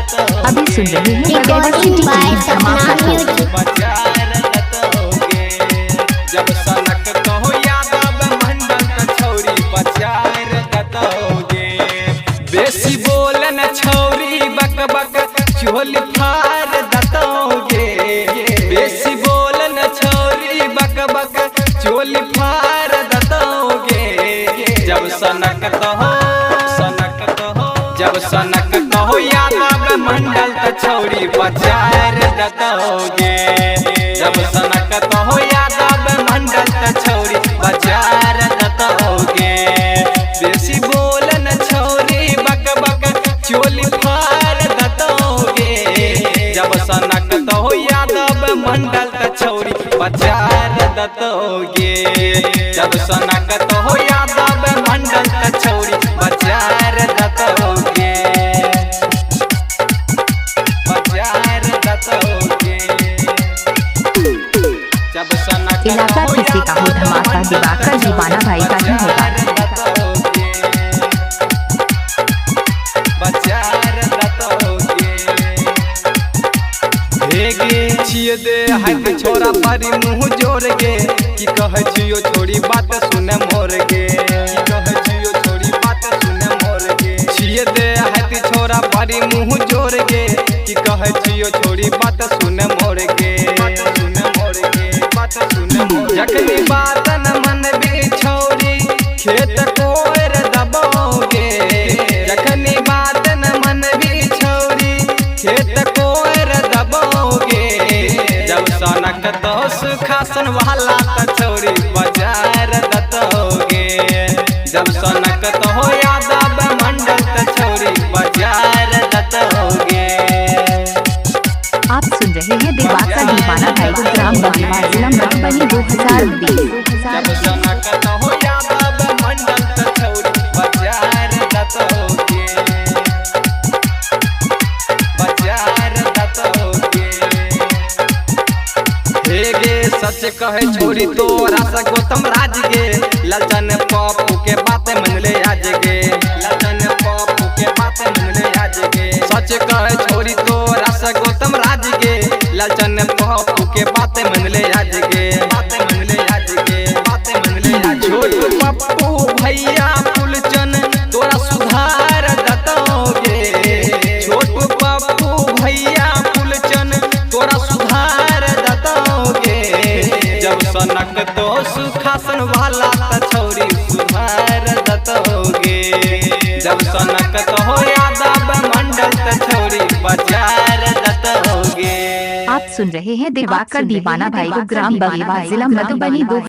अभी सुन रहे हैं रिकॉर्डिंग बाय सपना म्यूजिक। जब सनक कहो यादव मंडल त छौरी बचार दतोगे। बेसी बोलन छौरी बक बक चोली फार दतोगे। बेसी बोलन छौरी बक बक चोली फार दतोगे। जब सनक कहो जब सनक कहो यादव मंडल त छौरी बचार दतोगे। जब सनक कहो यादव मंडल त छौरी बचार दतोगे। बेसी बोलन छौरी बक बक चोली फार दतोगे। जब सनक कहो यादव मंडल त छौरी बचार दतोगे। जब सनक कहो यादव मंडल त छौरी बचार दतोगे। बचार दतोगे। जब सनक इलाका किसी का हो धमाका दिवाकर दीवाना भाई का ही होगा। छिए दे हाथ छोरा पारी मुँह जोड़ गे। की कहे छियो छोड़ी बात सुने मोर गे। की कहे छियो छोड़ी बात सुने मोर गे। छिए दे हाथ छोरा पारी मुँह जोड़ गे। की कहे छियो छोड़ी बात सुने मोर गे। बात सुने मोर गे। बात सुने मोर। जखनी बात न मन भी छोड़ी खेत कोर दबोगे। जखनी बात न मन भी छोड़ी खेत कोर दबोगे। जब सनक तो सुखासन वाला त छौरी बचार दतोगे। जब सनक तो हो यादव मंडल त छौरी बचार दतोगे। आप सुन रहे हैं दिवाकर दीवाना भाई को ग्राम बगीवा जिला मधुबनी 2020। जब सनक तो हो यादव मंडल त छौरी बचार दतोगे। बचार दतोगे। गे सच कहे छोड़ी तोरा से गौतम राज गे। ललन पप्पू के बात मन ले आज गे। ललन पप्पू के बात मन ले आज गे। सच कहे छोड़ी तोरा से गौतम राज गे। ललन पप्पू के बात मन ले आज गे। बात मन ले आज गे। बात मन ले आज। छोटू पप्पू भैया फुलचन तोरा सुधार दतोगे। छोटू पप्पू भैया फुलचन तोरा सुधार दतोगे। जब सनक तो सुखासन वाला त छौरी सुधार दतोगे। जब सनक तो हो यादव मंडल त छौरी बचार दतोगे। आप सुन रहे हैं दिवाकर दीवाना भाई को ग्राम बगीवा जिला मधुबनी 2020।